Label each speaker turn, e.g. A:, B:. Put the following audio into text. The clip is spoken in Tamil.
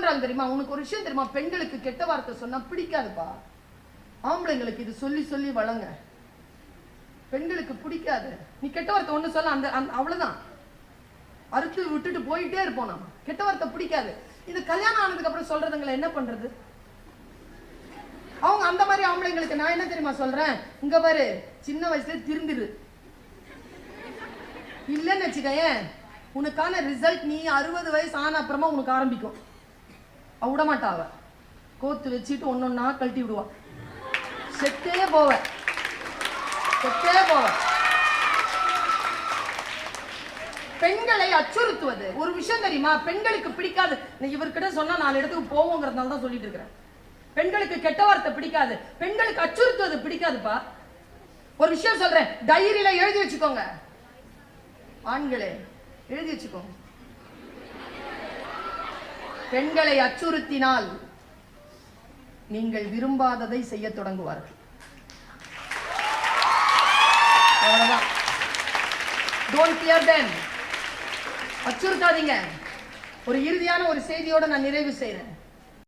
A: பண்றாங்க தெரியுமா? உனக்கு ஒரு விஷயம் தெரியுமா? பெண்களுக்கு கெட்ட வார்த்தை சொன்னா பிடிக்காதுப்பா. ஆம்பளைங்களுக்கு இது சொல்லி சொல்லி வளங்க. பெண்களுக்கு பிடிக்காது. நீ கெட்ட வார்த்தை ஒண்ணு சொல்ல அந்த அவ்வளவுதான், அறுத்து விட்டுட்டு போயிட்டே இருப்போம். நம்ம கெட்ட வார்த்தை பிடிக்காது. இது கல்யாணம் ஆனதுக்கு அப்புறம் சொல்றதுங்களை என்ன பண்றது? அவங்க அந்த மாதிரி ஆம்பளைங்களுக்கு நான் என்ன தெரியுமா சொல்றேன், இங்க பாரு சின்ன வயசுல திருந்திரு, இல்லன்னு வச்சுக்கேன் உனக்கான ரிசல்ட் நீ 60 வயசு ஆன அப்புறமா உனக்கு ஆரம்பிக்கும். விட மாட்டாவ, கோத்து வச்சுட்டு ஒன்னொன்னா கழட்டி விடுவா. செத்தே போவ. பெண்களை அச்சுறுத்துவது ஒரு விஷயம் தெரியுமா? பெண்களுக்கு பிடிக்காது. இவர்கிட்ட சொன்னா 4 இடத்துக்கு போவோங்கிறதுனால தான் சொல்லிட்டு இருக்கிறேன். பெண்களுக்கு கெட்ட வார்த்தை பிடிக்காது, பெண்களுக்கு அச்சுறுத்துவது பிடிக்காதுப்பா. ஒரு விஷயம் சொல்றேன், டைரியில எழுதி வச்சுக்கோங்க. ஆண்களே எழுதி வச்சுக்கோங்க. பெண்களை அச்சுறுத்தினால் நீங்கள் விரும்பாததை செய்ய தொடங்குவார்கள். அவ்வளவுதான். Don't fear them. அச்சுறுத்தாதீங்க. ஒரு இறுதியான ஒரு செய்தியோட நான் நிறைவு செய்றேன்.